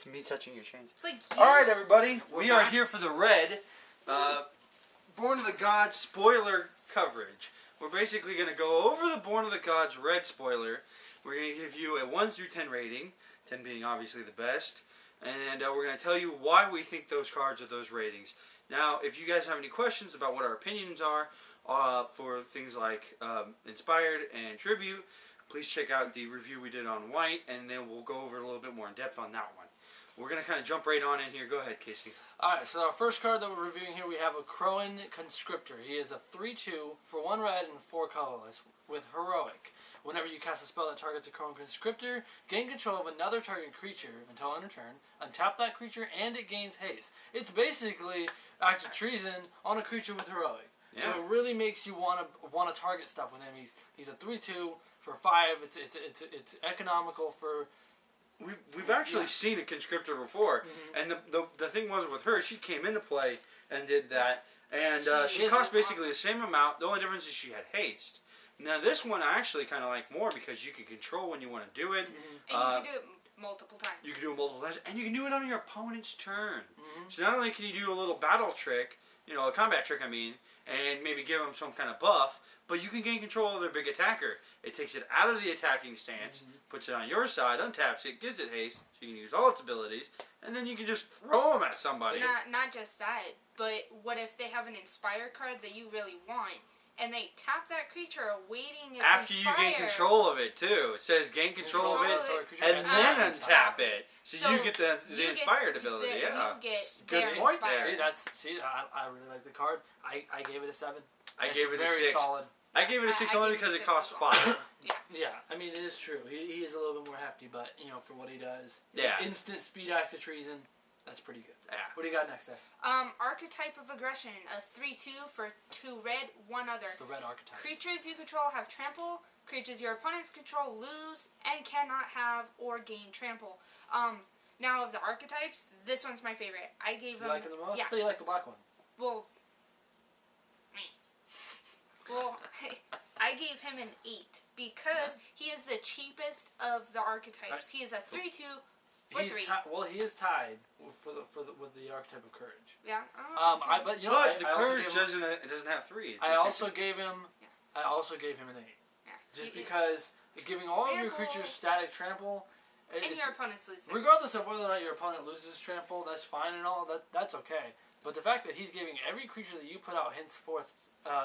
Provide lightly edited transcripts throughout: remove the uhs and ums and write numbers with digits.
It's me touching your chains. It's like Alright, everybody. We are here for the red Born of the Gods spoiler coverage. We're basically going to go over the Born of the Gods red spoiler. We're going to give you a 1 through 10 rating, 10 being obviously the best. And we're going to tell you why we think those cards are those ratings. Now, if you guys have any questions about what our opinions are for things like Inspired and Tribute, please check out the review we did on White, and then we'll go over a little bit more in depth on that one. We're going to kind of jump right on in here. Go ahead, Casey. Alright, so our first card that we're reviewing here, we have a Crowan Conscriptor. He is a 3/2 for 1 red and 4 colorless with Heroic. Whenever you cast a spell that targets a Crowan Conscriptor, gain control of another target creature until end of turn, untap that creature, and it gains haste. It's basically Act of Treason on a creature with Heroic. Yeah. So it really makes you want to target stuff with him. He's a 3/2 for 5. It's economical for. We've actually seen a Conscriptor before, and the thing was with her, she came into play and did that, and she cost basically the same amount. The only difference is she had haste. Now this one I actually kind of like more because you can control when you want to do it. And you can do it multiple times. You can do it multiple times, and you can do it on your opponent's turn. So not only can you do a little battle trick, a combat trick I mean, and maybe give them some kind of buff, but you can gain control of their big attacker. It takes it out of the attacking stance, puts it on your side, untaps it, gives it haste, so you can use all its abilities, and then you can just throw them at somebody. Not just that, but what if they have an Inspire card that you really want, and they tap that creature awaiting its After Inspire. You gain control of it, too. It says gain control of it, and then untap it. So you get the Inspired ability, yeah. Good point there. I really like the card. I gave it a 7. I gave it a 6. Very solid. I gave it a 6 only because it costs 5. Yeah, I mean, it is true. He is a little bit more hefty, but, for what he does. Yeah. Instant speed Act of Treason, that's pretty good. Yeah. What do you got next, Des? Archetype of Aggression, a 3/2 for 2 red, 1 other. It's the red archetype. Creatures you control have trample. Creatures your opponents control lose and cannot have or gain trample. Now of the archetypes, this one's my favorite. I gave him. You like him the most? Yeah. I thought you like the black one. Well, I gave him an 8 because he is the cheapest of the archetypes. He is a 3/2 for 3. He is tied with the archetype of Courage. Yeah. But the Courage doesn't have 3. I also gave him an 8. Yeah. Just because giving all of your creatures static trample. And your opponents lose. Regardless of whether or not your opponent loses trample, that's fine and all. That's okay. But the fact that he's giving every creature that you put out henceforth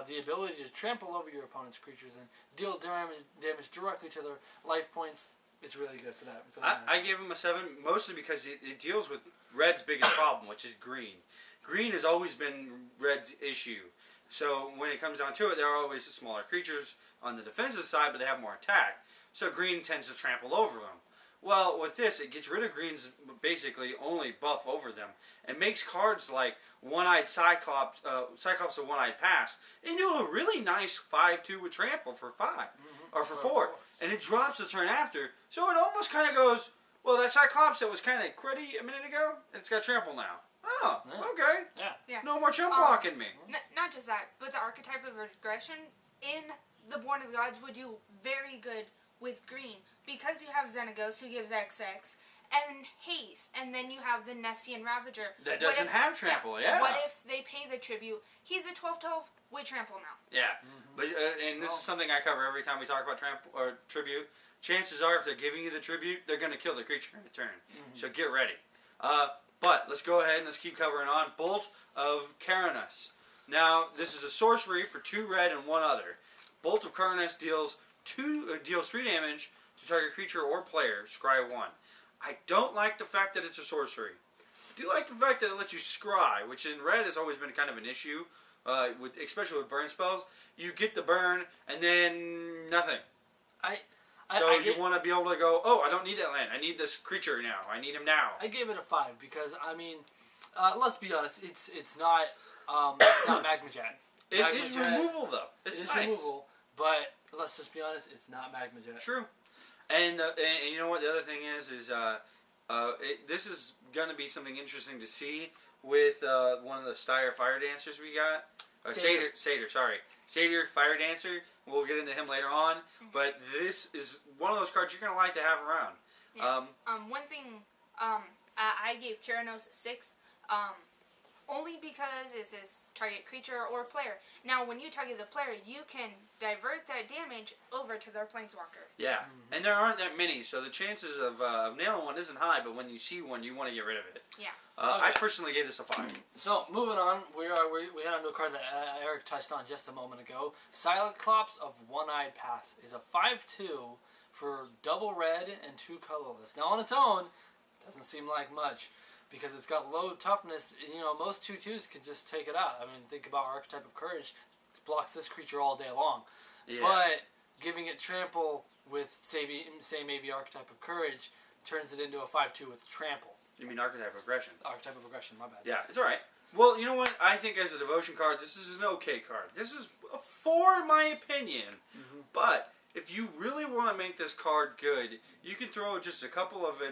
the ability to trample over your opponent's creatures and deal damage directly to their life points, it's really good for that. I gave him a 7 mostly because it deals with Red's biggest problem, which is green. Green has always been Red's issue. So when it comes down to it, there are always smaller creatures on the defensive side, but they have more attack. So green tends to trample over them. Well, with this, it gets rid of green's basically only buff over them. It makes cards like One-Eyed Cyclops, Cyclops of One-Eyed Past, into a really nice 5/2 with trample for 5, or for 4. And it drops the turn after, so it almost kind of goes, well, that Cyclops that was kind of cruddy a minute ago, it's got trample now. Oh, okay. Yeah. No more jump blocking me. Not just that, but the archetype of aggression in the Born of the Gods would do very good with green. Because you have Xenagos, who gives XX, and haste, and then you have the Nessian Ravager. That doesn't have trample, yeah. What if they pay the tribute? He's a 12/12 with trample now. Yeah, but and this is something I cover every time we talk about trample or tribute. Chances are, if they're giving you the tribute, they're going to kill the creature in return. So get ready. But let's go ahead and let's keep covering on. Bolt of Caranus. Now, this is a sorcery for 2 red and 1 other. Bolt of Caranus deals 3 damage to target creature or player, scry 1. I don't like the fact that it's a sorcery. I do like the fact that it lets you scry, which in red has always been kind of an issue, especially with burn spells. You get the burn, and then nothing. You want to be able to go, oh, I don't need that land. I need this creature now. I need him now. I gave it a 5 because, I mean, let's be honest, it's not Magma Jet. It is removal, though. It's nice. Removal, but let's just be honest, it's not Magma Jet. True. And you know what the other thing is this is going to be something interesting to see with one of the Styr Fire Dancers we got. Satyr Fire Dancer. We'll get into him later on. But this is one of those cards you're going to like to have around. Yeah. One thing I gave Kyranos a 6. Only because it's his target creature or player. Now, when you target the player, you can divert that damage over to their planeswalker. Yeah, and there aren't that many, so the chances of nailing one isn't high. But when you see one, you want to get rid of it. Yeah. I personally gave this a 5. So moving on, we head on to a card that Eric touched on just a moment ago. Cyclops of One-Eyed Pass is a 5/2 for double red and 2 colorless. Now on its own, doesn't seem like much, because it's got low toughness. You know, most 2/2s could just take it out. I mean, think about Archetype of Courage. It blocks this creature all day long. Yeah. But giving it trample with, say maybe Archetype of Courage, turns it into a 5/2 with trample. You mean Archetype of Aggression? Archetype of Aggression, my bad. Yeah, it's alright. Well, you know what? I think as a devotion card, this is an okay card. This is a 4 in my opinion. But if you really want to make this card good, you can throw just a couple of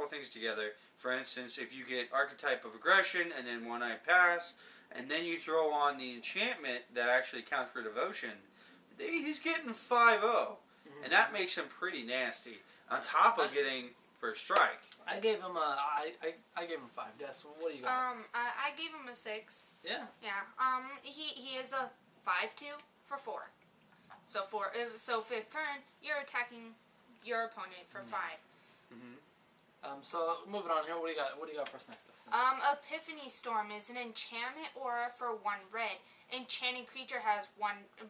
things together. For instance, if you get Archetype of Aggression and then One-Eyed Pass, and then you throw on the enchantment that actually counts for devotion, he's getting 5/0, and that makes him pretty nasty. On top of getting First Strike. I gave him I gave him 5. Des, what do you got? I gave him a 6. Yeah. Yeah. He is a 5/2 for 4. So fifth turn, you're attacking your opponent for 5. So moving on here, what do you got for us next? Epiphany Storm is an enchantment aura for 1 red. Enchanted creature has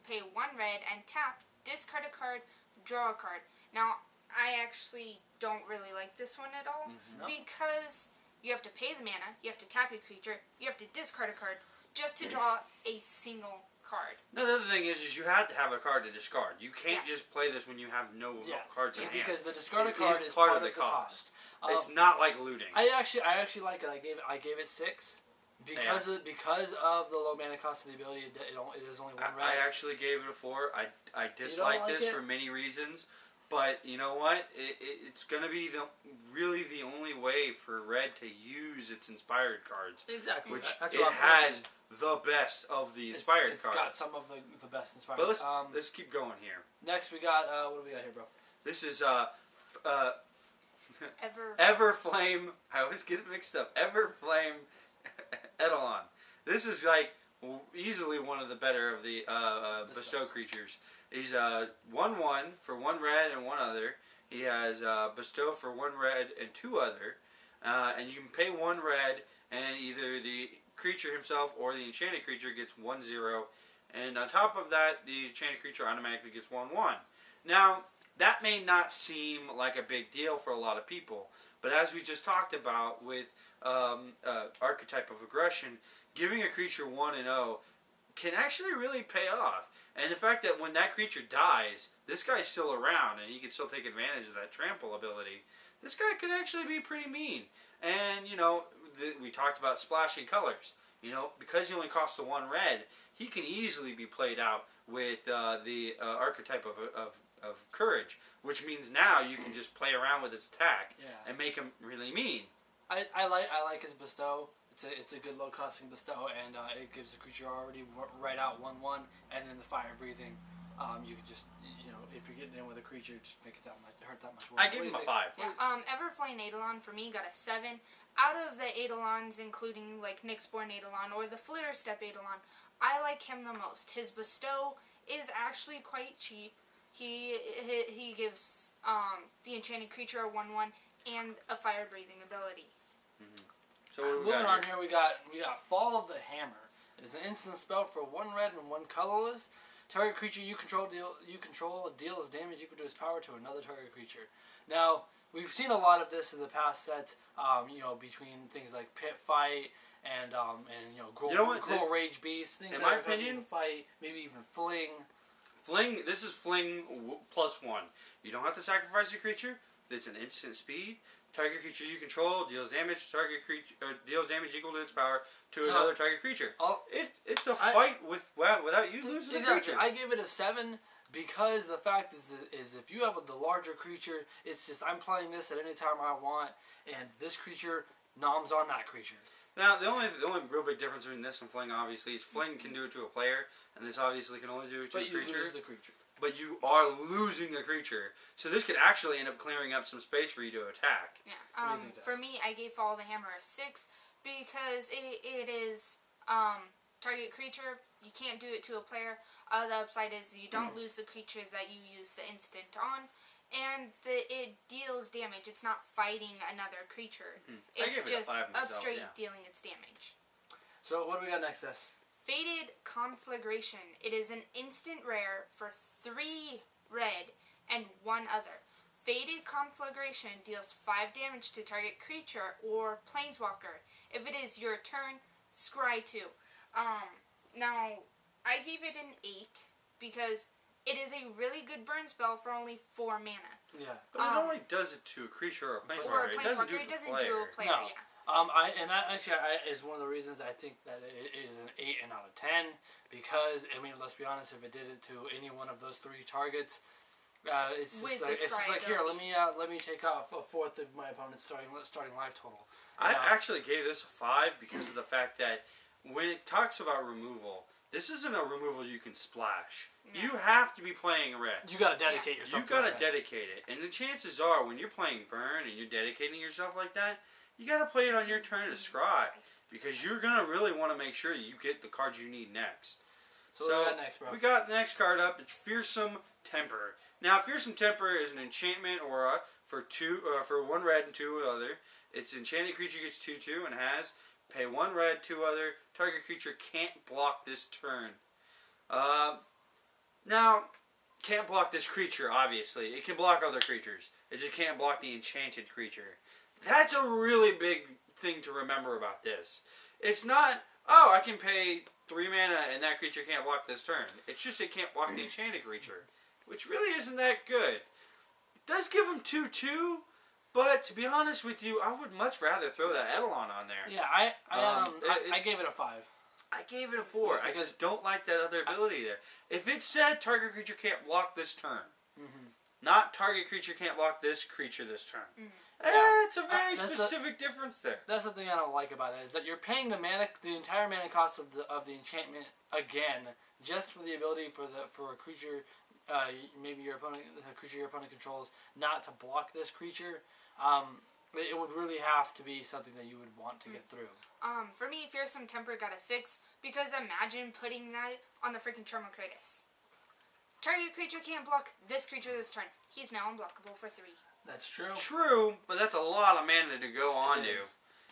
pay 1 red and tap, discard a card, draw a card. Now, I actually don't really like this one at all, because you have to pay the mana, you have to tap your creature, you have to discard a card just to draw a single card. No, the other thing is you have to have a card to discard. You can't just play this when you have no cards in hand. Because the discarded card is part of the cost. It's not like looting. I actually like it. I gave it 6 because of the low mana cost of the ability. It is only 1 red. I actually gave it a 4. I dislike this for many reasons. But you know what? It's going to be really the only way for Red to use its inspired cards. Exactly. Which That's it has the best of the inspired cards. It's got some of the best inspired. But let's keep going here. Next we got what do we got here, bro? This is Everflame. I always get it mixed up. Everflame Eidolon. This is like easily one of the better of the bestow creatures. He's 1/1 for 1 red and 1 other. He has bestow for 1 red and 2 other. And you can pay 1 red, and either the creature himself or the enchanted creature gets 1/0. And on top of that, the enchanted creature automatically gets 1/1. Now, that may not seem like a big deal for a lot of people, but as we just talked about with Archetype of Aggression, giving a creature 1/0 can actually really pay off. And the fact that when that creature dies, this guy's still around and he can still take advantage of that trample ability, this guy could actually be pretty mean. And, you know, we talked about splashing colors. You know, because he only costs the 1 red, he can easily be played out with the Archetype of Courage, which means now you can just play around with his attack and make him really mean. I like his bestow. It's a good low costing bestow, and it gives the creature already right out 1/1, and then the fire breathing. You can just, you know, if you're getting in with a creature, just make it hurt that much more. I give him a 5. Yeah, Everflame Eidolon for me got a 7. Out of the Eidolons, including like Nyxborn Eidolon or the Flitterstep Eidolon, I like him the most. His bestow is actually quite cheap. He gives the enchanted creature a 1/1 and a fire breathing ability. So moving on here, we got Fall of the Hammer. It's an instant spell for 1 red and 1 colorless. Target creature you control deals damage equal to its power to another target creature. Now, we've seen a lot of this in the past sets. You know, between things like Pit Fight and you know, Grow Rage Beast. Things in that my are opinion, fight, maybe even Fling. This is Fling +1. You don't have to sacrifice a creature. It's an instant speed. Target creature you control deals damage. Target creature deals damage equal to its power to another target creature. It's a fight without you losing the creature. I give it a 7 because the fact is if you have the larger creature, it's just I'm playing this at any time I want, and this creature noms on that creature. Now the only real big difference between this and Fling obviously is Fling can do it to a player, and this obviously can only do it to a creature. But you lose the creature. but you are losing the creature. So this could actually end up clearing up some space for you to attack. Yeah. What do you think, Jess? For me, I gave Fall of the Hammer a 6 because it is target creature. You can't do it to a player. The upside is you don't lose the creature that you use the instant on. And it deals damage. It's not fighting another creature. It's just up straight dealing its damage. So what do we got next, Des? Fated Conflagration. It is an instant rare for 3 red and 1 other. Fated Conflagration deals 5 damage to target creature or planeswalker. If it is your turn, scry 2. Now, I gave it an 8 because it is a really good burn spell for only 4 mana. Yeah. But it only does it to a creature or a planeswalker. It doesn't do it to a player. No. Yeah. That is one of the reasons I think that it is an 8 out of 10 because I mean, let's be honest, if it did it to any one of those 3 targets, it's just like here. Let me take off a fourth of my opponent's starting life total. I actually gave this a 5 because of the fact that when it talks about removal, this isn't a removal you can splash. No. You have to be playing red. You got to dedicate yourself. You got to dedicate it, and the chances are when you're playing burn and you're dedicating yourself like that, you got to play it on your turn to scry because you're gonna really want to make sure you get the cards you need next. So what do we got next, bro? We got the next card up. It's Fearsome Temper. Now, Fearsome Temper is an enchantment aura for 1 red and 2 other. It's enchanted creature gets 2/2 and has pay 1 red, 2 other. Target creature can't block this turn. Now, can't block this creature, obviously. It can block other creatures. It just can't block the enchanted creature. That's a really big thing to remember about this. It's not, oh, I can pay 3 mana and that creature can't block this turn. It's just it can't block the enchanted creature, which really isn't that good. It does give them 2/2, but to be honest with you, I would much rather throw that Eidolon on there. Yeah, I gave it a 5. I gave it a 4. I just don't like that other ability there. If it said target creature can't block this turn, not target creature can't block this creature this turn. It's a very specific difference there. That's the thing I don't like about it is that you're paying the entire mana cost of the enchantment again just for the ability for a creature, maybe the creature your opponent controls, not to block this creature. It would really have to be something that you would want to get through. For me, Fearsome Temper got a 6 because imagine putting that on the freaking Tromocratus. Target creature can't block this creature this turn. He's now unblockable for 3. That's true. True, but that's a lot of mana to go on to.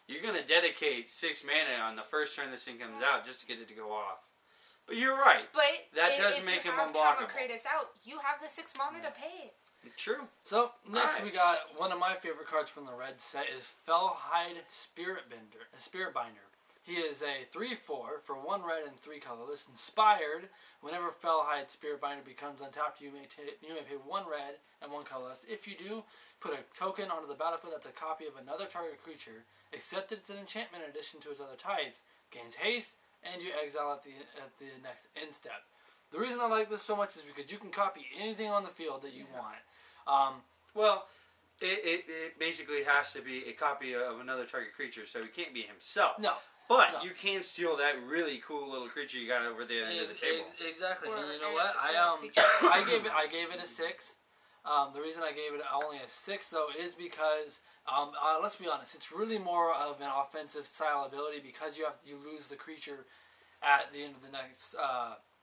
You're going to dedicate 6 mana on the first turn this thing comes out just to get it to go off. But you're right. But that does make him unblockable. If you have Tromocratus out, you have the 6 mana to pay it. True. So, next we got one of my favorite cards from the red set is Fellhide Spiritbinder. He is a 3/4 for 1 red and 3 colorless. Inspired, whenever Fellhide Spiritbinder becomes untapped, you may pay 1 red and 1 colorless. If you do, put a token onto the battlefield that's a copy of another target creature, except that it's an enchantment in addition to its other types, gains haste, and you exile at the next end step. The reason I like this so much is because you can copy anything on the field that you want. Well, it basically has to be a copy of another target creature, so it can't be himself. No. But you can steal that really cool little creature you got over there at the end of the table. Exactly. And you know what? I gave it a 6. The reason I gave it only a 6 though is because let's be honest, it's really more of an offensive style ability because you lose the creature at the end of the next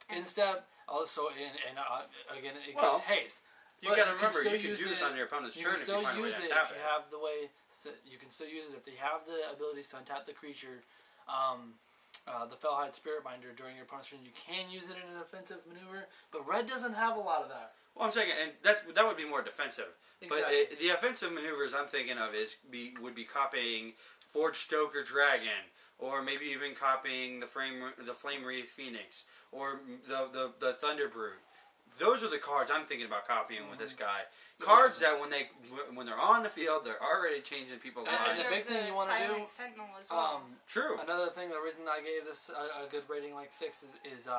end step. Also, again, it gains haste. You got to remember, you can do this on your opponent's turn if you find a way to untap it. You can still use it if they have the abilities to untap the creature. The Fellhide Spiritbinder during your opponent's turn, you can use it in an offensive maneuver, but red doesn't have a lot of that. Well, I'm saying, and that would be more defensive. Exactly. But the offensive maneuvers I'm thinking of would be copying Forge Stoker Dragon, or maybe even copying the Flame Wreath Phoenix, or the Thunder Brute. Those are the cards I'm thinking about copying with this guy. Cards that when they're on the field, they're already changing people's lives. And the big thing you want to do, Sentinel as well. True. Another thing, the reason I gave this a good rating like 6 is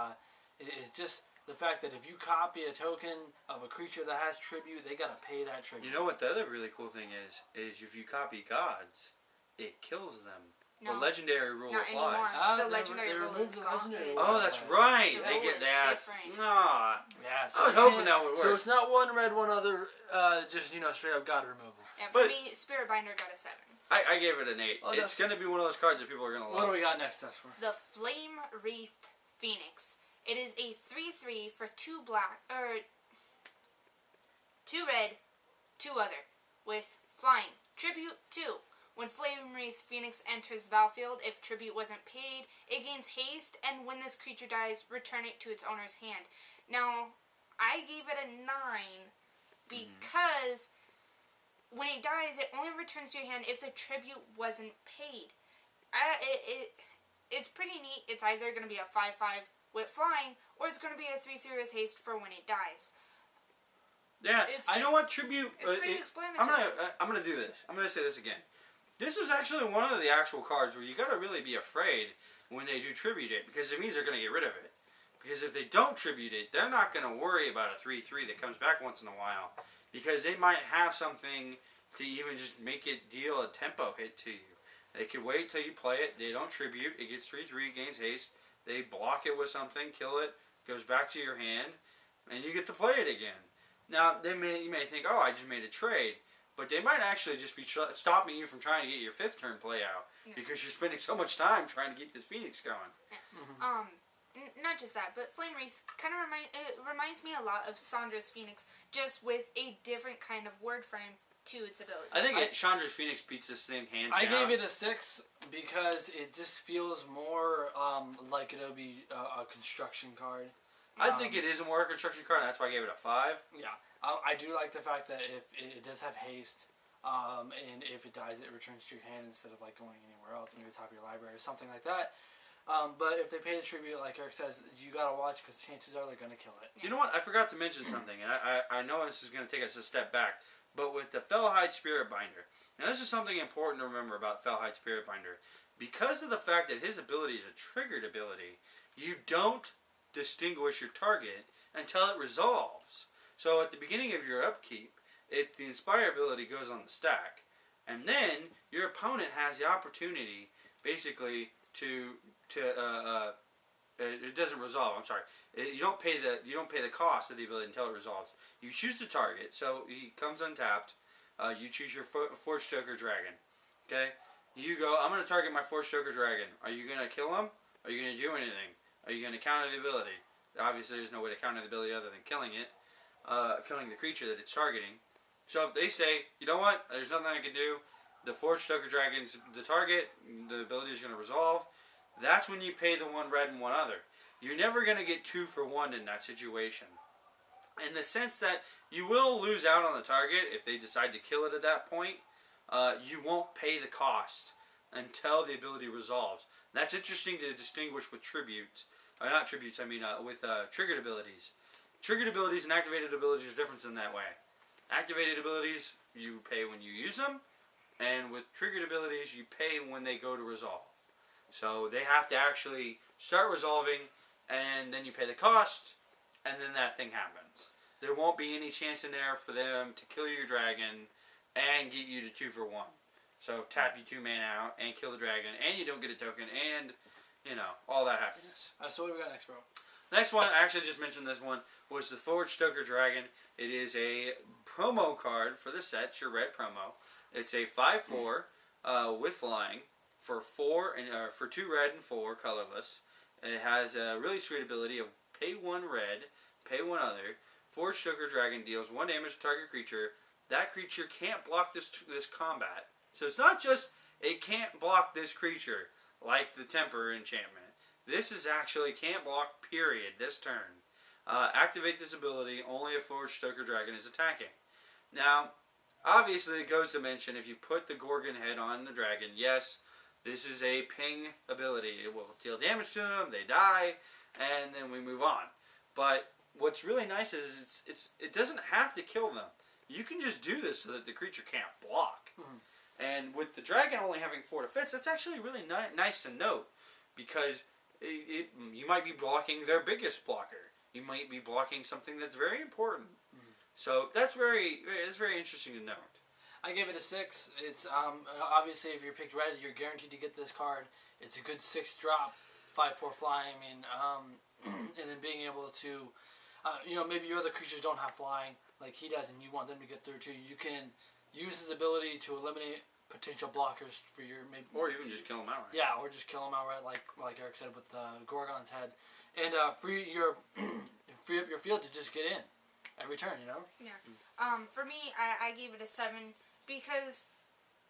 just the fact that if you copy a token of a creature that has tribute, they gotta pay that tribute. You know what the other really cool thing is if you copy gods, it kills them. No, the legendary rule not applies. anymore. The They legendary rule removed is the gone. legendary rule. Oh, that's right. The They rule get is that. different. Nah. Yeah, so I was you hoping can't- that would work. So it's not one red, one other. Just straight up god removal. Yeah, for But- me, Spirit Binder got a 7. I gave it an 8. Oh, It's that's- going to be one of those cards that people are going to love. What do we got next, for? The Flame Wreath Phoenix. It is a 3/3 for 2 black, 2 red, 2 other, with flying. Tribute 2. When Flame Wreath Phoenix enters the battlefield, if tribute wasn't paid, it gains haste, and when this creature dies, return it to its owner's hand. Now, I gave it a 9 because when it dies, it only returns to your hand if the tribute wasn't paid. It's pretty neat. It's either going to be a 5/5 with flying, or it's going to be a 3/3 with haste for when it dies. Yeah, you know what? Tribute... It's pretty explanatory. I'm gonna do this. I'm gonna say this again. This is actually one of the actual cards where you gotta really be afraid when they do tribute it, because it means they're gonna get rid of it. Because if they don't tribute it, they're not gonna worry about a 3/3 that comes back once in a while, because they might have something to even just make it deal a tempo hit to you. They could wait till you play it. They don't tribute. It gets 3/3, gains haste. They block it with something, kill it, goes back to your hand, and you get to play it again. Now, you may think, oh, I just made a trade. But they might actually just be stopping you from trying to get your 5th turn play out. Yeah. Because you're spending so much time trying to keep this Phoenix going. Yeah. Not just that, but Flame Wreath kind of reminds me a lot of Sandra's Phoenix, just with a different kind of word frame to its ability. I think Chandra's Phoenix beats this thing hands down. I gave it a 6 because it just feels more like it'll be a construction card. I think it is a more construction card, and that's why I gave it a 5. Yeah, I do like the fact that if it does have haste, and if it dies, it returns to your hand instead of like going anywhere else, near the top of your library or something like that. But if they pay the tribute, like Eric says, you gotta watch because chances are they're gonna kill it. You know what? I forgot to mention something, and I know this is going to take us a step back, but with the Fellhide Spirit Binder, now this is something important to remember about Fellhide Spirit Binder. Because of the fact that his ability is a triggered ability, you don't distinguish your target until it resolves. So at the beginning of your upkeep, the Inspire ability goes on the stack, and then your opponent has the opportunity, basically, it doesn't resolve. I'm sorry. You don't pay the cost of the ability until it resolves. You choose the target, so he comes untapped. You choose your Forge Stoker Dragon. Okay, you go. I'm going to target my Forge Stoker Dragon. Are you going to kill him? Are you going to do anything? Are you going to counter the ability? Obviously, there's no way to counter the ability other than killing it, killing the creature that it's targeting. So if they say, you know what, there's nothing I can do, the Forge Stoker Dragon's the target, the ability is going to resolve, that's when you pay the 1 red and 1 other. You're never going to get 2 for 1 in that situation. In the sense that you will lose out on the target if they decide to kill it at that point, you won't pay the cost until the ability resolves. That's interesting to distinguish with tributes. Not tributes, I mean with triggered abilities. Triggered abilities and activated abilities are different in that way. Activated abilities, you pay when you use them, and with triggered abilities, you pay when they go to resolve. So they have to actually start resolving, and then you pay the cost, and then that thing happens. There won't be any chance in there for them to kill your dragon and get you to 2 for 1. So tap you 2 mana out and kill the dragon, and you don't get a token, and all that happiness. So what do we got next, bro? Next one, I actually just mentioned this one, was the Forge Stoker Dragon. It is a promo card for the set. It's your red promo. It's a 5/4 with flying for 2 red and 4 colorless. It has a really sweet ability of pay 1 red, pay 1 other. Forge Stoker Dragon deals 1 damage to target creature. That creature can't block this combat. So it's not just it can't block this creature like the Temper enchantment. This is actually can't block, period, this turn. Activate this ability only if Forge Stoker Dragon is attacking. Now, obviously it goes to mention if you put the Gorgon head on the dragon, yes, this is a ping ability. It will deal damage to them, they die, and then we move on. But what's really nice is it doesn't have to kill them. You can just do this so that the creature can't block. Mm-hmm. And with the dragon only having 4 defense, that's actually really nice to note, because you might be blocking their biggest blocker. You might be blocking something that's very important. Mm-hmm. So that's very interesting to note. I gave it a 6. It's obviously if you're picked red, you're guaranteed to get this card. It's a good 6 drop, 5/4 flying. I mean, and then being able to, maybe your other creatures don't have flying like he does, and you want them to get through too. You can use his ability to eliminate potential blockers for your or even just kill him outright. Yeah, or just kill him outright, like Eric said with Gorgon's head, and free up your field to just get in every turn. Yeah. For me, I gave it a 7 because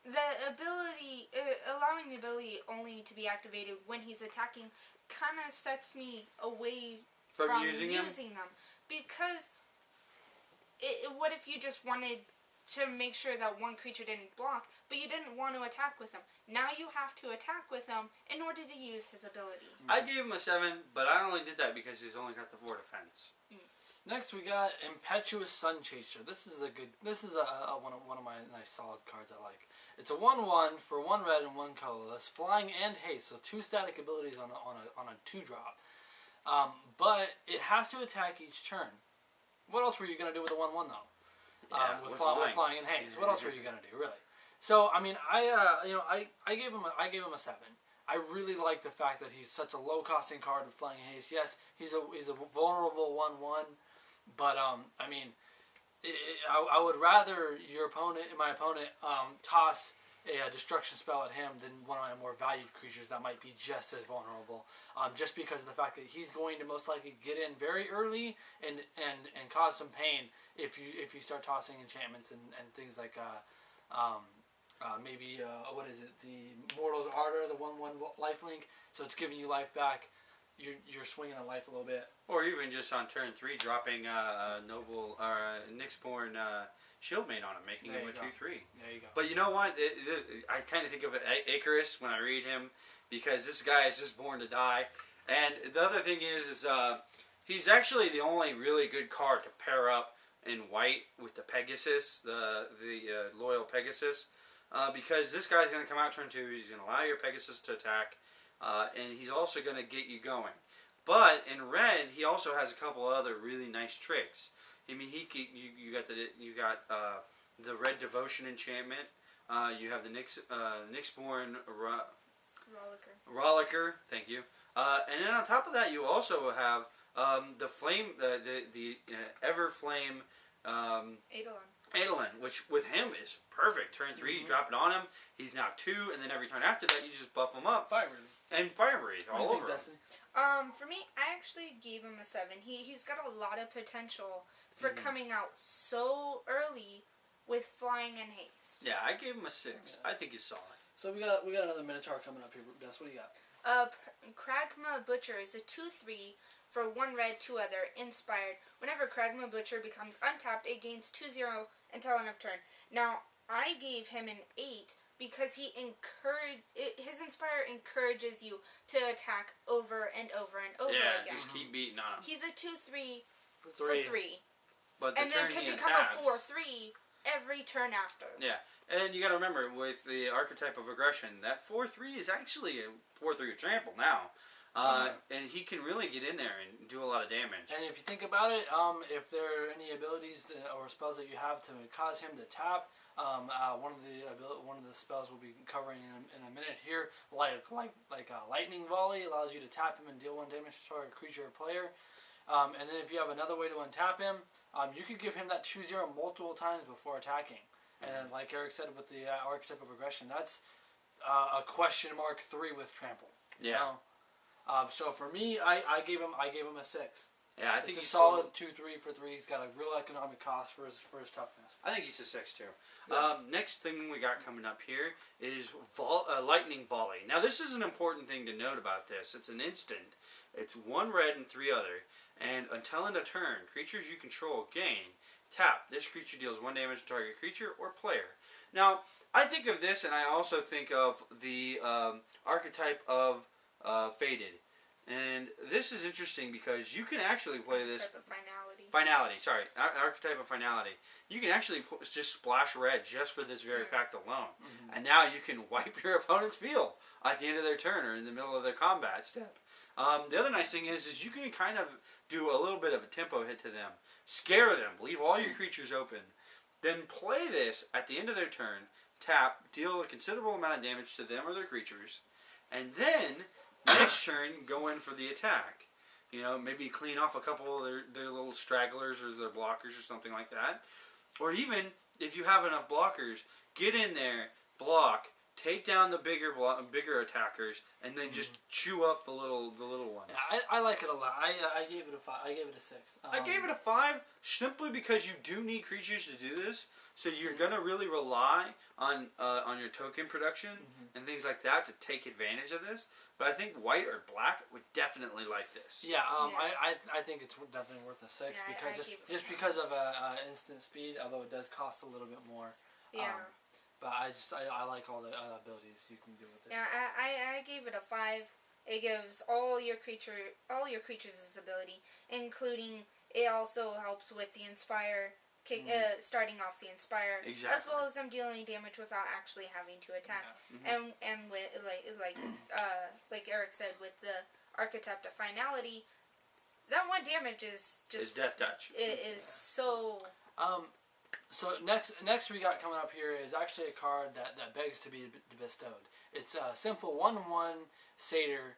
the ability, allowing the ability only to be activated when he's attacking, kind of sets me away from using them. Because what if you just wanted to make sure that one creature didn't block, but you didn't want to attack with him? Now you have to attack with him in order to use his ability. I gave him a 7, but I only did that because he's only got the 4 defense. Next we got Impetuous Sun Chaser. This is one of my nice solid cards I like. It's a 1/1 for 1 red and 1 colorless, flying and haste, so 2 static abilities on a 2-drop. But it has to attack each turn. What else were you gonna do with a 1/1 though? Yeah, with flying and haste. What else were you gonna do, really? So I mean, I gave him a 7. I really like the fact that he's such a low costing card with flying and haste. Yes, he's a vulnerable 1/1, but I mean, I would rather my opponent toss a destruction spell at him than one of my more valued creatures that might be just as vulnerable. Just because of the fact that he's going to most likely get in very early and cause some pain if you start tossing enchantments and things like maybe what is it, the Mortal's Ardor, the 1/1 lifelink. So it's giving you life back. You're swinging a life a little bit. Or even just on turn 3, dropping Noble or Nyxborn Shieldmate on him, making him a 2/3. There you go. But you know what? I kind of think of Icarus when I read him, because this guy is just born to die. And the other thing is he's actually the only really good card to pair up in white with the Pegasus, the loyal Pegasus, because this guy's going to come out turn 2. He's going to allow your Pegasus to attack, and he's also going to get you going. But in red, he also has a couple other really nice tricks. I mean, you got the Red Devotion enchantment. You have the Nyxborn Rollicker. Thank you. And then on top of that, you also have the flame, the Everflame Eidolon, which with him is perfect. Turn 3, you drop it on him. He's now 2, and then every turn after that, you just buff him up. Fire Breathe. And Fire Breathe all over. Destiny? For me, I actually gave him a 7. He's got a lot of potential for coming out so early with flying and haste. Yeah, I gave him a 6. I think he's solid. So we got another Minotaur coming up here. Des, what do you got? Kragma Butcher is a 2/3 for 1 red, 2 other, inspired. Whenever Kragma Butcher becomes untapped, it gains 2/0 until end of turn. Now, I gave him an 8 because his Inspire encourages you to attack over and over and over again. Yeah, just keep beating on him. He's a 2/3 for 3. 3. But the and turn then can he become attacks, a 4/3 every turn after. Yeah, and you got to remember with the archetype of aggression, that 4/3 is actually a 4/3 with trample now, and he can really get in there and do a lot of damage. And if you think about it, if there are any abilities or spells that you have to cause him to tap, one of the spells we'll be covering in a minute here, like Lightning Volley, allows you to tap him and deal 1 damage to a creature or player. And then if you have another way to untap him, you could give him that 2/0 multiple times before attacking. And like Eric said with the archetype of aggression, that's a question mark 3 with trample. Yeah. So for me, I gave him a 6. Yeah, I think it's he's a solid 2/3 for 3. He's got a real economic cost for his toughness. I think he's a 6 too. Yeah. Next thing we got coming up here is Lightning Volley. Now this is an important thing to note about this. It's an instant. It's 1 red and 3 other. And until end of turn, creatures you control gain. Tap. This creature deals 1 damage to target creature or player. Now, I think of this, and I also think of the archetype of Faded. And this is interesting because you can actually play this... Archetype of Finality. Finality, sorry. Archetype of Finality. You can actually just splash red just for this very fact alone. Mm-hmm. And now you can wipe your opponent's field at the end of their turn or in the middle of their combat step. The other nice thing is you can kind of do a little bit of a tempo hit to them. Scare them. Leave all your creatures open. then play this at the end of their turn, tap, deal a considerable amount of damage to them or their creatures, and then next turn go in for the attack. You know, maybe clean off a couple of their little stragglers or their blockers or something like that. Or even, if you have enough blockers, get in there, block, take down the bigger attackers, and then just chew up the little ones. Yeah, I like it a lot. I gave it a 5. I gave it a 6. I gave it a 5 simply because you do need creatures to do this. So you're gonna really rely on your token production and things like that to take advantage of this. But I think white or black would definitely like this. Yeah, I think it's definitely worth a 6 because just because of instant speed, although it does cost a little bit more. Yeah. But I like all the abilities you can do with it. Yeah, I gave it a 5. It gives all your creatures this ability, including it also helps with the inspire, starting off the inspire, as well as them dealing damage without actually having to attack. Yeah. And with like Eric said, with the archetype of finality, that 1 damage is just death touch. It is so. So next we got coming up here is actually a card that begs to be bestowed. It's a simple 1/1 satyr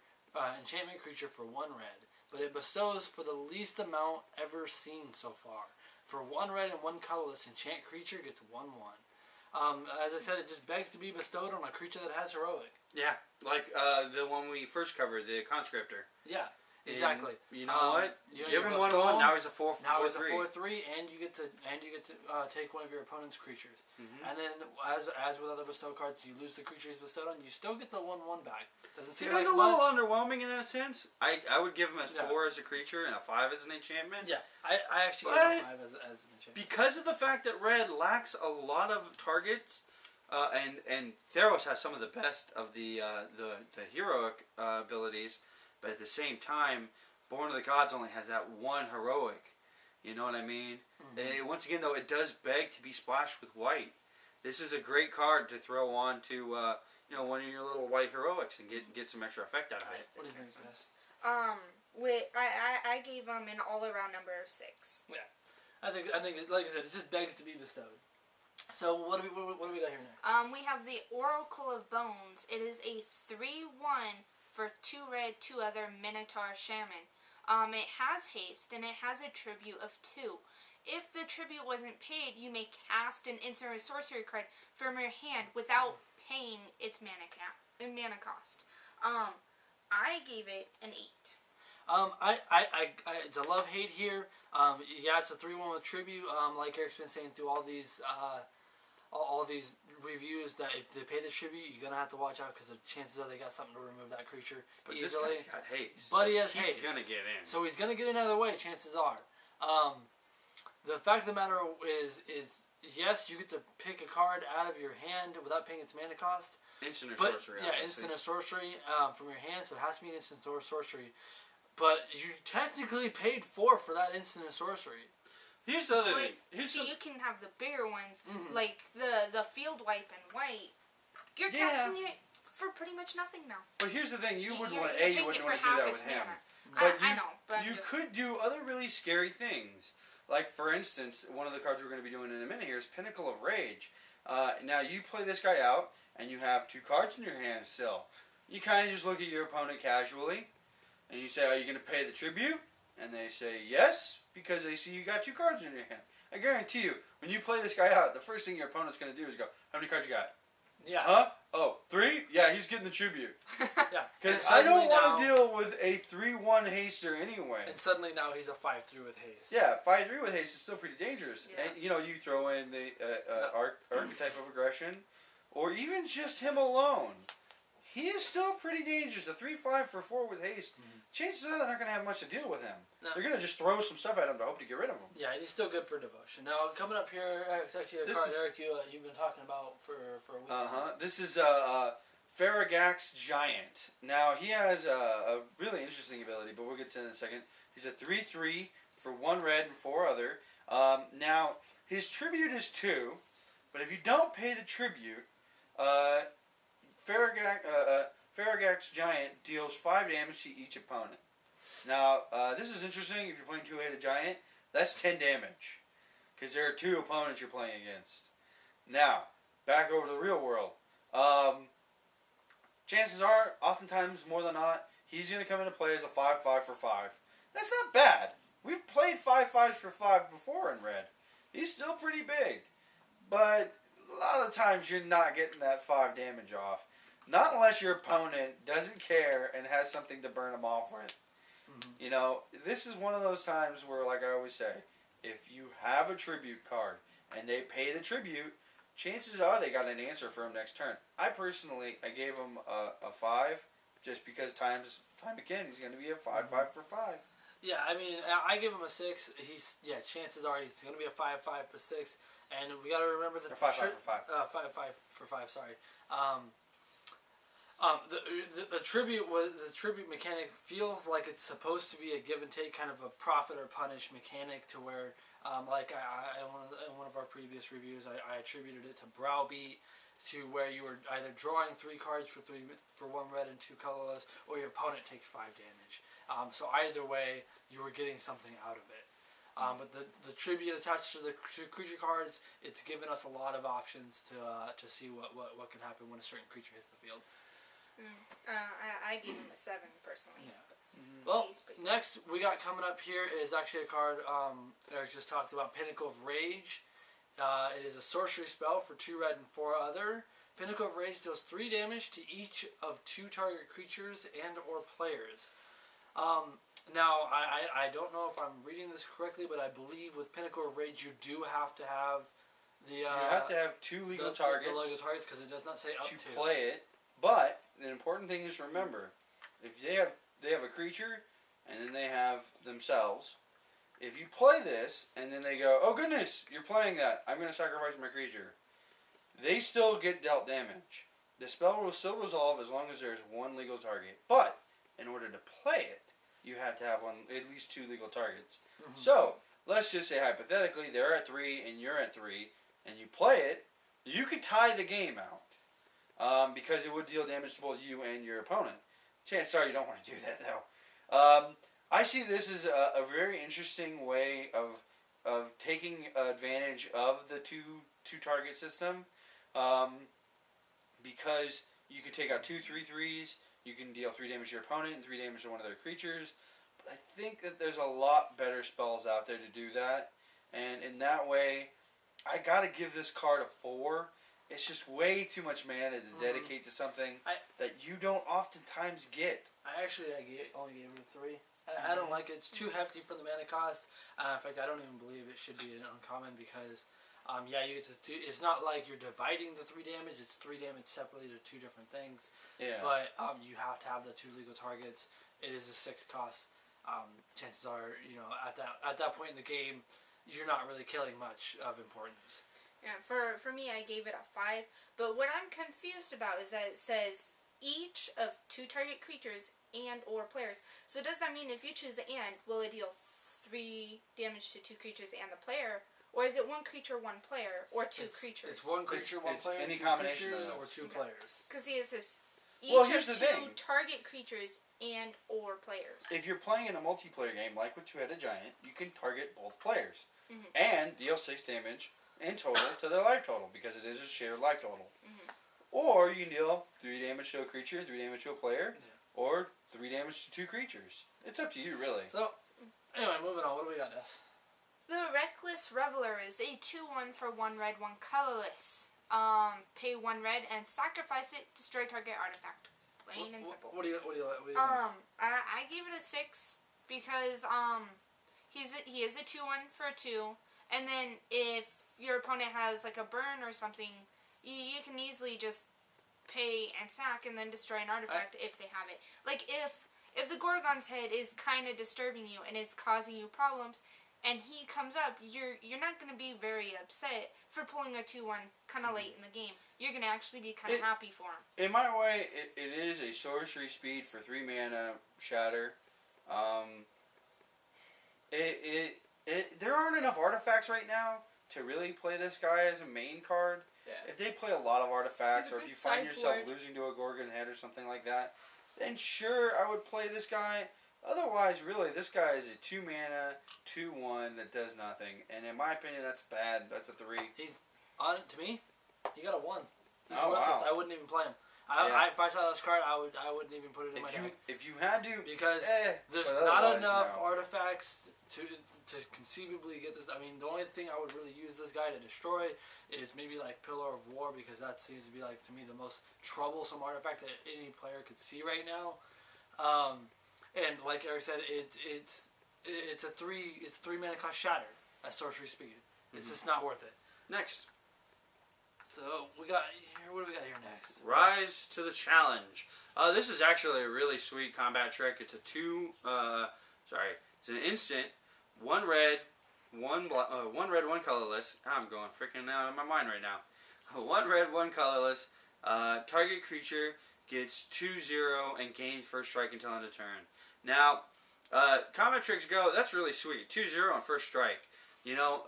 enchantment creature for 1 red, but it bestows for the least amount ever seen so far. For 1 red and 1 colorless, enchant creature gets 1/1. As I said, it just begs to be bestowed on a creature that has heroic. Yeah, like the one we first covered, the conscriptor. Yeah. Exactly. And you know what? Give him 1/1. Now he's a 4/3. Now he's a 4/3, and you get to take one of your opponent's creatures. And then, as with other bestow cards, you lose the creature he's bestowed on. You still get the 1/1 back. Doesn't seem like much. It was a much. little underwhelming in that sense. I would give him as 4 as a creature and a 5 as an enchantment. Yeah, I actually gave him 5 as an enchantment. Because of the fact that red lacks a lot of targets, and Theros has some of the best of the heroic abilities. But at the same time, Born of the Gods only has that 1 heroic. You know what I mean? Once again, though, it does beg to be splashed with white. This is a great card to throw on to one of your little white heroics and get some extra effect out of it. What do you think, Jess? I gave him an all-around number of 6. Yeah, I think like I said, it just begs to be bestowed. So what do we got here next? We have the Oracle of Bones. It is a 3/1 for 2 red, 2 other Minotaur Shaman. It has haste, and it has a tribute of 2. If the tribute wasn't paid, you may cast an instant or sorcery card from your hand without paying its mana cost. I gave it an 8. It's a love-hate here. Yeah, it's a 3/1 with tribute. Like Eric's been saying through all these reviews, that if they pay the tribute, you're gonna have to watch out because the chances are they got something to remove that creature easily. This guy's got haste. But he has haste. He's gonna get in. So he's gonna get in either way. Chances are. The fact of the matter is yes, you get to pick a card out of your hand without paying its mana cost. Instant or sorcery. Yeah, instant or sorcery from your hand, so it has to be an instant or sorcery. But you technically paid 4 for that instant or sorcery. Here's the other thing. You can have the bigger ones, like the field wipe and white. You're casting it for pretty much nothing now. But here's the thing: you wouldn't want to do that with him. I know, but you could do other really scary things. Like, for instance, one of the cards we're going to be doing in a minute here is Pinnacle of Rage. Now, you play this guy out, and you have 2 cards in your hand still. You kind of just look at your opponent casually, and you say, are you going to pay the tribute? And they say yes, because they see you got 2 cards in your hand. I guarantee you, when you play this guy out, the first thing your opponent's going to do is go, how many cards you got? Yeah. Huh? Oh, 3? Yeah, he's getting the tribute. Yeah. Because I don't want to deal with a 3/1 haster anyway. And suddenly now he's a 5/3 with haste. Yeah, 5/3 with haste is still pretty dangerous. Yeah. And, you throw in the archetype of aggression, or even just him alone. He is still pretty dangerous. A 3/5 for 4 with haste. Chances are they're not going to have much to deal with him. No. They're going to just throw some stuff at him to hope to get rid of him. Yeah, he's still good for devotion. Now, coming up here, it's actually a card, Eric, you've been talking about for a week. This is Farragax Giant. Now, he has a really interesting ability, but we'll get to it in a second. He's a 3/3 for 1 red and 4 other. Now, his tribute is 2, but if you don't pay the tribute, Farragax Giant deals 5 damage to each opponent. Now, this is interesting if you're playing 2-headed Giant. That's 10 damage. because there are 2 opponents you're playing against. Now, back over to the real world. Chances are, oftentimes more than not, he's going to come into play as a 5-5 for 5. That's not bad. We've played 5-5s for 5 before in red. He's still pretty big. But a lot of times you're not getting that 5 damage off. Not unless your opponent doesn't care and has something to burn him off with. Mm-hmm. You know, this is one of those times where, like I always say, if you have a tribute card and they pay the tribute, chances are they got an answer for him next turn. I gave him a 5 just because time again he's going to be a 5-5 for 5. Yeah, I mean, I give him a 6. Chances are he's going to be a 5-5 for 6. And we got to remember that 5-5 for 5. 5-5 for 5. Sorry. The tribute mechanic feels like it's supposed to be a give and take, kind of a profit or punish mechanic, to where like in one of our previous reviews, I attributed it to Browbeat, to where you were either drawing 3 cards for 1 red and 2 colorless, or your opponent takes 5 damage. So either way, you were getting something out of it. But the tribute attached to the 2 creature cards, it's given us a lot of options to see what can happen when a certain creature hits the field. I gave him a 7 personally. Yeah. Well, next we got coming up here is actually a card Eric just talked about, Pinnacle of Rage. It is a sorcery spell for 2 red and 4 other. Pinnacle of Rage deals 3 damage to each of 2 target creatures and or players. Now, I don't know if I'm reading this correctly, but I believe with Pinnacle of Rage you do have to have the... you have to have 2 legal targets. The legal targets, because it does not say up to. Play it, but the important thing is, remember, if they have a creature, and then they have themselves. If you play this, and then they go, oh goodness, you're playing that, I'm going to sacrifice my creature, they still get dealt damage. The spell will still resolve as long as there's 1 legal target. But, in order to play it, you have to have at least 2 legal targets. Mm-hmm. So, let's just say hypothetically, they're at 3 and you're at 3, and you play it, you could tie the game out. Because it would deal damage to both you and your opponent. Chances are you don't want to do that, though. I see this as a very interesting way of taking advantage of the two target system, because you can take out 2 3/3s, you can deal 3 damage to your opponent and 3 damage to one of their creatures. But I think that there's a lot better spells out there to do that, and in that way, I gotta give this card a 4. It's just way too much mana to dedicate to something that you don't oftentimes get. I only gave it a 3. I don't like it. It's too hefty for the mana cost. In fact, I don't even believe it should be an uncommon, because, you get to it's not like you're dividing the 3 damage. It's 3 damage separately to 2 different things. Yeah. But you have to have the 2 legal targets. It is a 6 cost. Chances are, at that point in the game, you're not really killing much of importance. Yeah, for me, I gave it a 5. But what I'm confused about is that it says each of 2 target creatures and or players. So does that mean if you choose the and, will it deal 3 damage to 2 creatures and the player? Or is it 1 creature, 1 player, or 2 creatures? It's 1 creature, 1 player, any 2 combination creatures, of or 2 players. Because it says each of 2 thing. target creatures and or players. If you're playing in a multiplayer game, like with Two-Headed Giant, you can target both players. And deal 6 damage in total to their life total, because it is a shared life total. Or you can deal 3 damage to a creature, 3 damage to a player, or 3 damage to 2 creatures. It's up to you, really. So, anyway, moving on. What do we got, Ness? The Reckless Reveler is a 2/1 for 1 red, 1 colorless. Pay 1 red and sacrifice it. Destroy target artifact. Plain and simple. What do you think? I gave it a 6 because he is a 2/1 for a 2, and then if your opponent has like a burn or something, you can easily just pay and sack and then destroy an artifact if they have it. Like if the Gorgon's head is kind of disturbing you and it's causing you problems, and he comes up, you're not going to be very upset for pulling a 2/1 kind of late in the game. You're going to actually be kind of happy for him. In my way, it is a sorcery speed for 3 mana shatter. There aren't enough artifacts right now to really play this guy as a main card. Yeah. If they play a lot of artifacts, or if you find yourself losing to a Gorgon head or something like that, then sure, I would play this guy. Otherwise, really, this guy is a 2 mana, 2/1 that does nothing. And in my opinion, that's bad. That's a 3. He's on it to me. He got a 1. He's Oh, worthless. wow. I wouldn't even play him. Yeah. If I saw this card, I wouldn't even put it in my deck. If you had to, Because there's but not otherwise, enough no. artifacts to conceivably get this. I mean, the only thing I would really use this guy to destroy is maybe like Pillar of War, because that seems to be like, to me, the most troublesome artifact that any player could see right now. And like Eric said, it's a 3 mana cost Shatter at sorcery speed. It's just not worth it. Next. So we got here. What do we got here next? Rise to the challenge. This is actually a really sweet combat trick. It's a it's an instant, 1 red, 1 red, 1 colorless. I'm going freaking out of my mind right now. 1 red, 1 colorless. Target creature gets 2/0 and gains first strike until end of turn. Now, combat tricks go. That's really sweet. 2/0 on first strike. You know,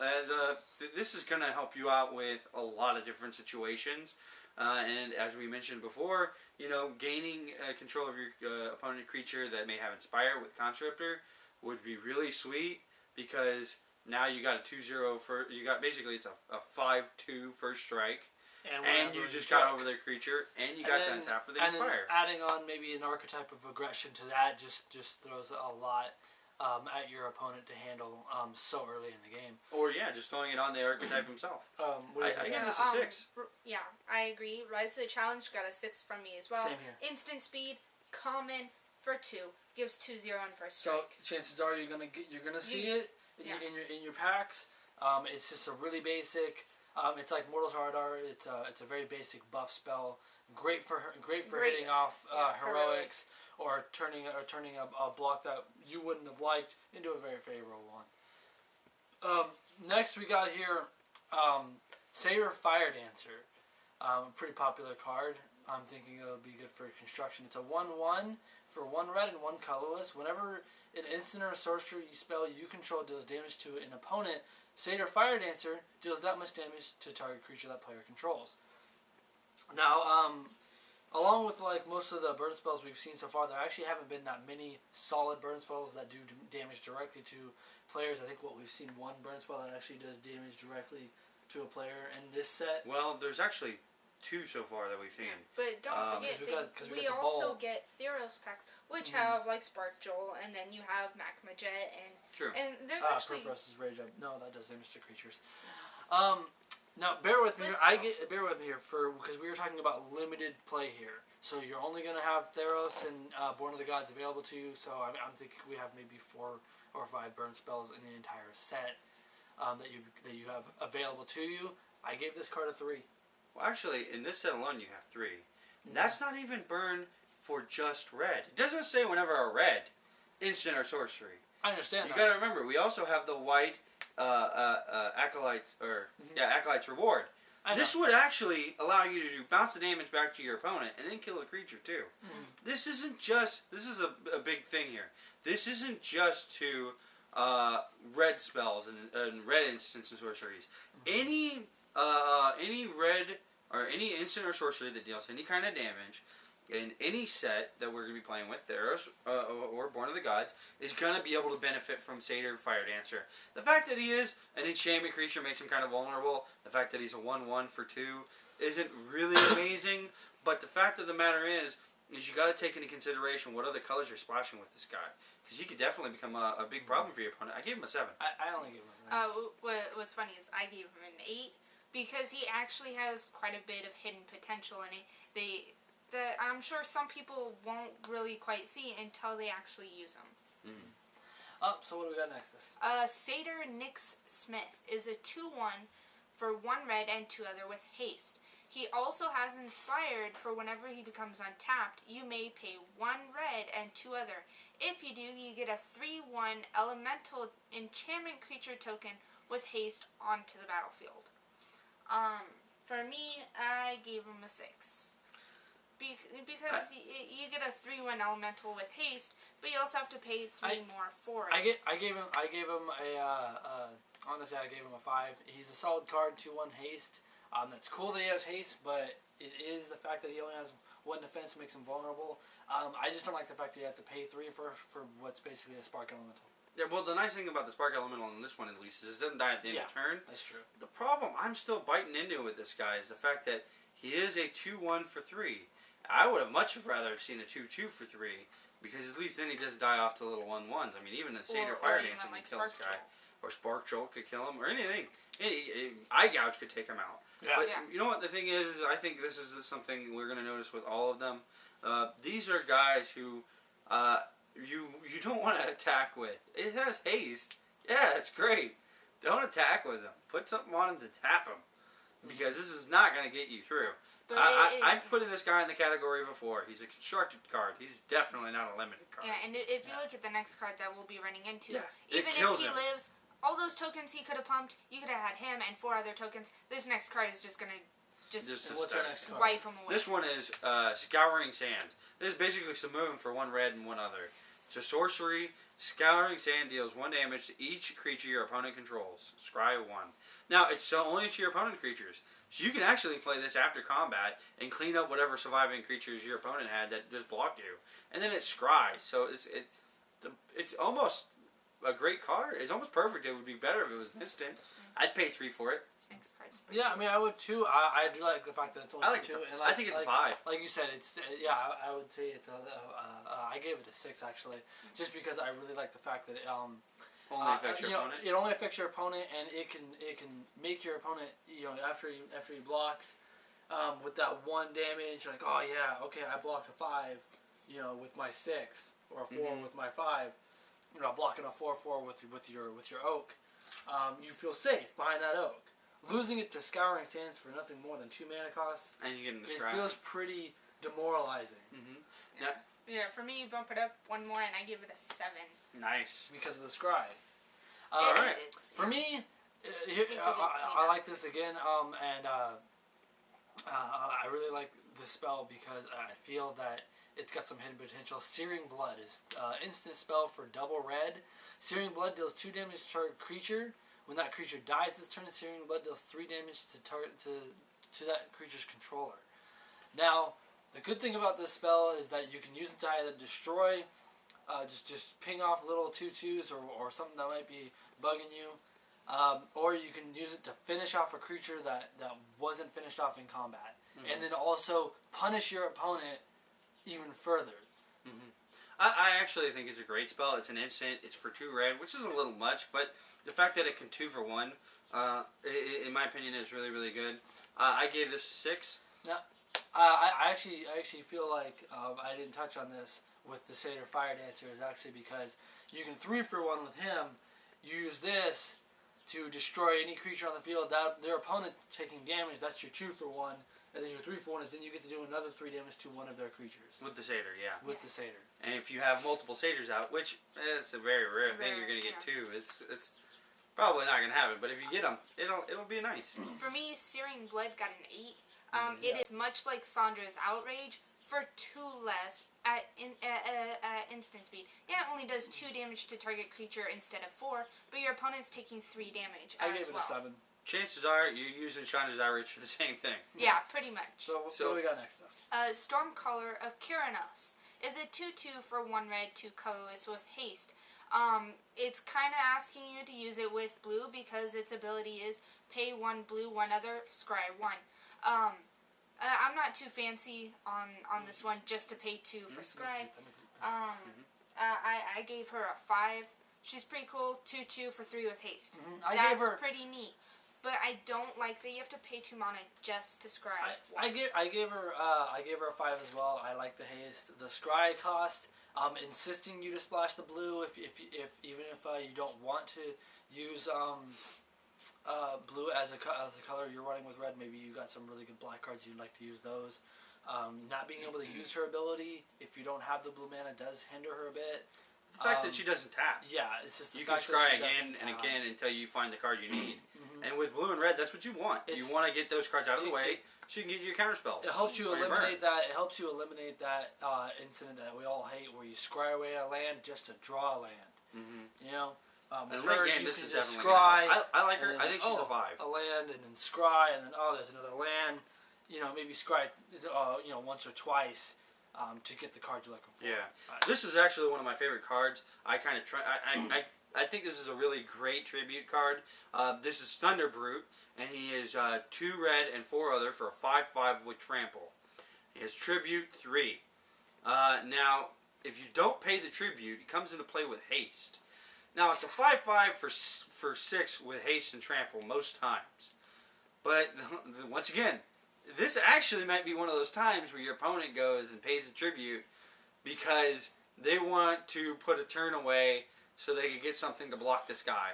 this is going to help you out with a lot of different situations. And as we mentioned before, you know, gaining control of your opponent creature that may have Inspire with Conscriptor would be really sweet, because now you got a 2/0 for, you got basically it's a 5/2 first strike. And you just got over their creature, and you got to untap for the Inspire. And then adding on maybe an archetype of aggression to that just throws a lot at your opponent to handle so early in the game. Or just throwing it on the archetype himself. I give this a 6. Yeah, I agree. Rise to the Challenge got a 6 from me as well. Same here. Instant speed, common for 2, gives 2/0 on first strike. So chances are you're gonna see it in your packs. It's just a really basic. It's like Mortal's Hardar. It's a very basic buff spell. Great for hitting off heroics or turning a block that you wouldn't have liked into a very favorable one. Next we got here Satyr Fire Dancer. Pretty popular card. I'm thinking it'll be good for construction. It's a 1/1 for 1 red and 1 colorless. Whenever an instant or sorcery spell you control deals damage to an opponent, Satyr Fire Dancer deals that much damage to target creature that player controls. Now, along with like most of the burn spells we've seen so far, there actually haven't been that many solid burn spells that do damage directly to players. I think what we've seen, 1 burn spell that actually does damage directly to a player in this set. Well, there's actually 2 so far that we've seen. But don't forget, we also get Theros packs, which have like Spark Joel, and then you have Magma Jet, and True. And there's actually Perforost's Rage Up. No, that does damage to creatures. Now bear with me here. Bear with me here because we were talking about limited play here. So you're only gonna have Theros and Born of the Gods available to you. So I'm thinking we have maybe 4 or 5 burn spells in the entire set that you have available to you. I gave this card a 3. Well, actually, in this set alone, you have 3. And that's not even burn for just red. It doesn't say whenever a red, instant or sorcery. I understand. You got to remember, we also have the white acolytes acolytes reward. This would actually allow you to bounce the damage back to your opponent and then kill a creature too. This isn't just. This is a big thing here. This isn't just to red spells and red instants and sorceries. Any red or any instant or sorcery that deals any kind of damage in any set that we're going to be playing with, Theros or Born of the Gods, is going to be able to benefit from Satyr Fire Dancer. The fact that he is an enchantment creature makes him kind of vulnerable. The fact that he's a 1/1 for 2 isn't really amazing. But the fact of the matter is you got to take into consideration what other colors you're splashing with this guy. Because he could definitely become a big problem for your opponent. I gave him a 7. I only gave him a 9. What's funny is I gave him an 8 because he actually has quite a bit of hidden potential in it. That I'm sure some people won't really quite see until they actually use them. So what do we got next? Satyr Nyx Smith is a 2/1 for 1 red and 2 other with haste. He also has Inspired for whenever he becomes untapped, you may pay 1 red and 2 other. If you do, you get a 3/1 elemental enchantment creature token with haste onto the battlefield. For me, I gave him a 6. Because you get a 3/1 elemental with haste, but you also have to pay 3 more for it. I gave him honestly I gave him a 5. He's a solid card, 2/1 haste. That's cool that he has haste, but it is the fact that he only has 1 defense makes him vulnerable. I just don't like the fact that you have to pay 3 for what's basically a Spark Elemental. Yeah, well, the nice thing about the Spark Elemental in this one, at least, is it doesn't die at the end of the turn. That's true. The problem I'm still biting into with this guy is the fact that he is a 2-1 for 3. I would have much rather seen a 2-2 for 3, because at least then he does die off to little 1-1s. I mean, even the Satyr Fire Dancing can kill this guy. Or Spark Jolt could kill him, or anything. Eye Gouge could take him out. Yeah. But you know what the thing is? I think this is something we're going to notice with all of them. These are guys who you don't want to attack with. It has haste. Yeah, it's great. Don't attack with him. Put something on him to tap him. Because this is not going to get you through. I'm putting this guy in the category of a 4. He's a constructed card. He's definitely not a limited card. Yeah, and if you look at the next card that we'll be running into, it even kills if he him. lives, all those tokens he could have pumped, you could have had him and 4 other tokens. This next card is just going to what's your next card? wipe him away. This one is Scouring Sands. This is basically some movement for 1 red and 1 other. It's a sorcery. Scouring Sand deals 1 damage to each creature your opponent controls. Scry 1. Now, it's only to your opponent creatures. So you can actually play this after combat and clean up whatever surviving creatures your opponent had that just blocked you. And then it scries. So it's almost a great card. It's almost perfect. It would be better if it was an instant. I'd pay 3 for it. Yeah, I mean, I would too. I do like the fact that it's only 2. And I think it's a 5. Like you said, it's I would say it's I gave it a 6 actually, just because I really like the fact that only affects your opponent. It only affects your opponent, and it can make your opponent after he blocks with that 1 damage. Like, oh yeah, okay, I blocked a 5, with my 6 or a 4 with my 5. Blocking a 4/4 with your oak. You feel safe behind that oak. Losing it to Scouring Sands for nothing more than 2 mana costs, and you get into it feels pretty demoralizing. Yeah, for me, you bump it up 1 more, and I give it a 7. Nice. Because of the scry. Alright. For me, I like this again, and I really like this spell because I feel that it's got some hidden potential. Searing Blood is instant spell for double red. Searing Blood deals 2 damage to target creature. When that creature dies this turn, Searing Blood deals 3 damage to that creature's controller. Now, the good thing about this spell is that you can use it to either destroy, just ping off little 2/2s or something that might be bugging you, or you can use it to finish off a creature that wasn't finished off in combat, and then also punish your opponent even further. I actually think it's a great spell. It's an instant. It's for 2 red, which is a little much, but the fact that it can 2 for 1, in my opinion, is really, really good. I gave this a 6. Now, I actually feel like I didn't touch on this with the Satyr Fire Dancer is actually because you can 3 for 1 with him. You use this to destroy any creature on the field that their opponent taking damage. That's your 2 for 1. And then your 3 for 1 is then you get to do another 3 damage to one of their creatures. With the Satyr, yeah. With the Satyr. And if you have multiple Satyrs out, which it's a very rare thing you're going to get 2, it's probably not going to happen. But if you get them, it'll be nice. For me, Searing Blood got an 8. It is much like Sandra's Outrage for 2 less at instant speed. Yeah, it only does 2 damage to target creature instead of 4, but your opponent's taking 3 damage I gave it a 7. Chances are you're using Chandra's Outrage for the same thing. Yeah, pretty much. So what do we got next, though? Stormcaller of Kyranos is a 2/2 for 1 red, 2 colorless with haste. It's kind of asking you to use it with blue because its ability is pay 1 blue, 1 other, scry 1. I'm not too fancy on this one just to pay 2 for scry. I gave her a 5. She's pretty cool. 2/2 for 3 with haste. That's pretty neat. But I don't like that you have to pay 2 mana just to scry. I gave her a 5 as well. I like the haste. The scry cost, insisting you to splash the blue if even if you don't want to use blue as a color you're running with red. Maybe you got some really good black cards you'd like to use those. Not being able to use her ability if you don't have the blue mana does hinder her a bit. The fact that she doesn't tap. Yeah, it's just the you fact can scry that she again doesn't and tap. again until you find the card you need. And with blue and red, that's what you want. You want to get those cards out of the way so you can get your counter spells. It helps you eliminate that. It helps you eliminate that incident that we all hate, where you scry away a land just to draw a land. You know. And her, late game, you this can is just definitely. scry. I like her. Then, I think she's a 5. A land, and then scry, and then there's another land. maybe scry, once or twice to get the card you're looking for. Yeah, this is actually one of my favorite cards. I kind of try. I think this is a really great tribute card. This is Thunder Brute, and he is 2 red and 4 other for a 5/5 with trample. He has tribute 3. Now, if you don't pay the tribute, he comes into play with haste. Now, it's a 5/5 for 6 with haste and trample most times. But once again, this actually might be one of those times where your opponent goes and pays the tribute because they want to put a turn away so they can get something to block this guy.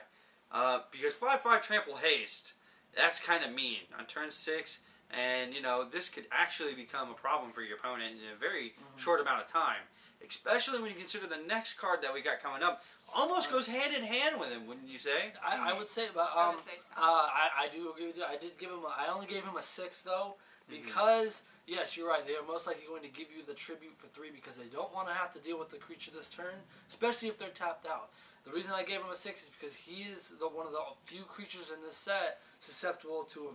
Because 5/5 trample haste, that's kind of mean on turn 6, and this could actually become a problem for your opponent in a very short amount of time. Especially when you consider the next card that we got coming up almost goes hand in hand with him, wouldn't you say? I would say, but I would say so. I do agree with you. I only gave him a 6 though, because yes, you're right. They are most likely going to give you the tribute for 3 because they don't want to have to deal with the creature this turn, especially if they're tapped out. The reason I gave him a 6 is because he is one of the few creatures in this set susceptible to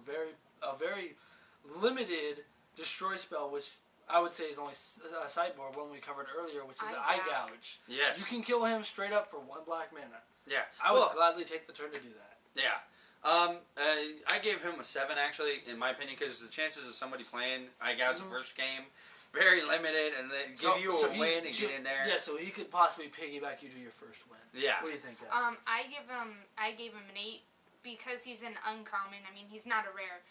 a very limited destroy spell, which I would say is only a sideboard one we covered earlier, which is Eye Gouge. Yes. You can kill him straight up for 1 black mana. Yeah. I would gladly take the turn to do that. Yeah. I gave him a 7 actually, in my opinion, because the chances of somebody playing Eye Gouge the first game very limited, and they give you a win and get in there. Yeah, so he could possibly piggyback you to your first win. Yeah. What do you think, Des? I gave him an 8 because he's an uncommon. I mean, he's not a rare.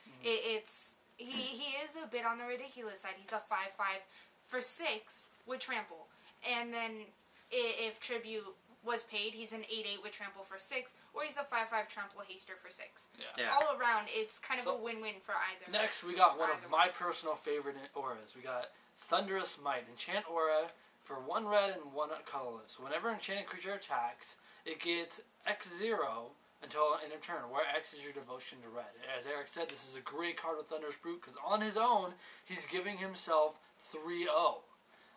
He is a bit on the ridiculous side. He's a 5/5 for 6 with trample, and then if tribute was paid, he's an 8/8 with trample for 6, or he's a 5/5 trample haster for 6. Yeah. All around, it's kind of a win-win for either. Next, we got one of my personal favorite auras. We got Thunderous Might. Enchant aura for 1 red and 1 colorless. Whenever enchanted creature attacks, it gets X0 until end of turn, where X is your devotion to red. As Eric said, this is a great card with Thunderous Brute, because on his own, he's giving himself 3-0.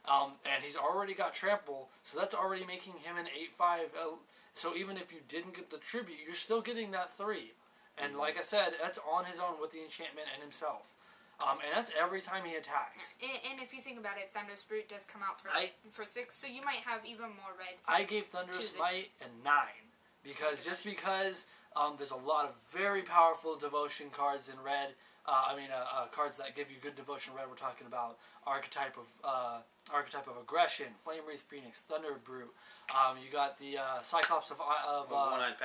And he's already got trample, so that's already making him an 8/5. So even if you didn't get the tribute, you're still getting that 3. And like I said, that's on his own with the enchantment and himself. And that's every time he attacks. And if you think about it, Thunderous Brute does come out for 6, so you might have even more red. I gave Thunderous Might a 9. Because there's a lot of very powerful devotion cards in red. Cards that give you good devotion red. We're talking about archetype of aggression, Flame Wreath Phoenix, Thunder Brute. You got the Cyclops of One-Eyed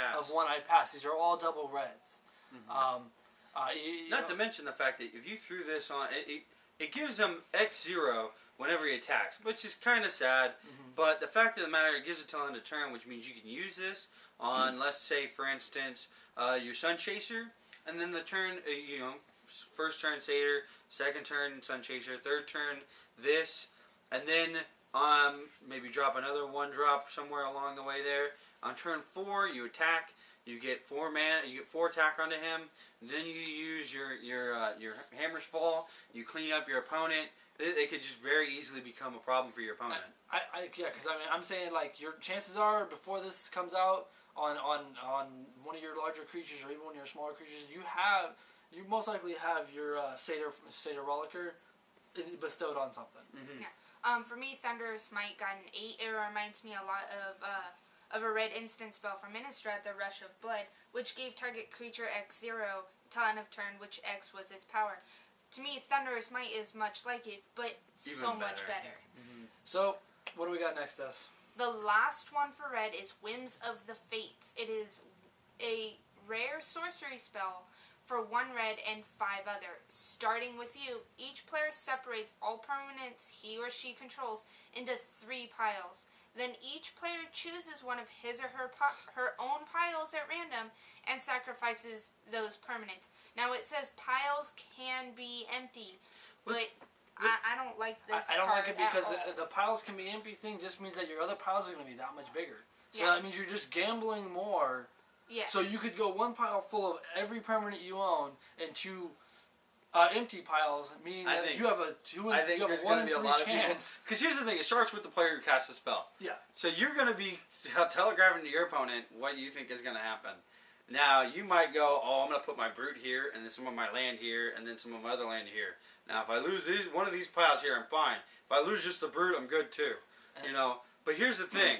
Pass. These are all double reds. Not to mention the fact that if you threw this on, it gives him X0 whenever he attacks, which is kind of sad. But the fact of the matter, it gives it till end of turn, which means you can use this on, let's say, for instance, your Sun Chaser, and then the turn, first turn Satyr, second turn Sun Chaser, third turn this, and then maybe drop another 1-drop somewhere along the way there. On turn 4, you attack. You get 4 mana. You get 4 attack onto him. Then you use your Hammer's Fall. You clean up your opponent. It could just very easily become a problem for your opponent. Because I'm saying, like, your chances are before this comes out on one of your larger creatures or even one of your smaller creatures, you most likely have your Satyr Rollicker bestowed on something. Yeah. For me, Thunderous Might got an 8. It reminds me a lot of a red instant spell from Innistrad, the Rush of Blood, which gave target creature X0 till end of turn, which X was its power. To me, Thunderous Might is much like it, but even so much better. So, what do we got next, Des? The last one for red is Whims of the Fates. It is a rare sorcery spell for 1 red and 5 other. Starting with you, each player separates all permanents he or she controls into 3 piles. Then each player chooses one of his or her own piles at random and sacrifices those permanents. Now it says piles can be empty, but I don't like this I don't card like it because at all. the piles can be empty thing just means that your other piles are going to be that much bigger. So Yeah. that means you're just gambling more. Yes. So you could go 1 pile full of every permanent you own and 2 empty piles, meaning that you have a 1 in 3 chance. Because here's the thing, it starts with the player who casts a spell. Yeah. So you're going to be telegraphing to your opponent what you think is going to happen. Now, you might go, I'm going to put my Brute here, and then some of my land here, and then some of my other land here. Now, if I lose one of these piles here, I'm fine. If I lose just the brute, I'm good too. You know. But here's the thing: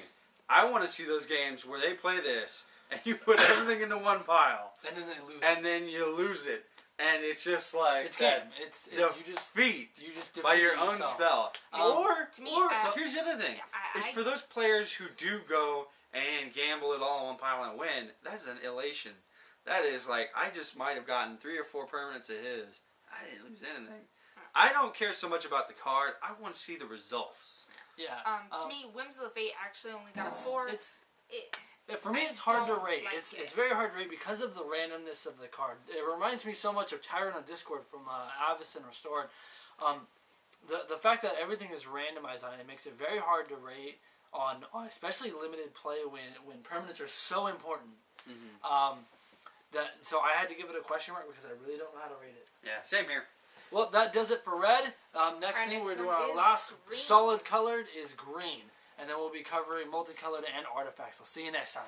I want to see those games where they play this, and you put everything into one pile, and then they lose. And then you lose it, and it's just like it's game. It's defeat you just by your own spell. Or so here's the other thing: is for those players who do go and gamble it all in one pile and win. That's an elation. That is like, I just might have gotten 3 or 4 permanents of his. I didn't lose anything. I don't care so much about the card. I want to see the results. Yeah. To me, Whims of the Fate actually only got 4. For me, it's hard to rate. It's very hard to rate because of the randomness of the card. It reminds me so much of Tyrant on Discord from Avison Restored. The fact that everything is randomized on it makes it very hard to rate on especially limited play when permanents are so important. Mm-hmm. So I had to give it a question mark because I really don't know how to rate it. Yeah, same here. Well, that does it for red. Next thing we're doing, our last solid colored is green. And then we'll be covering multicolored and artifacts. I'll see you next time.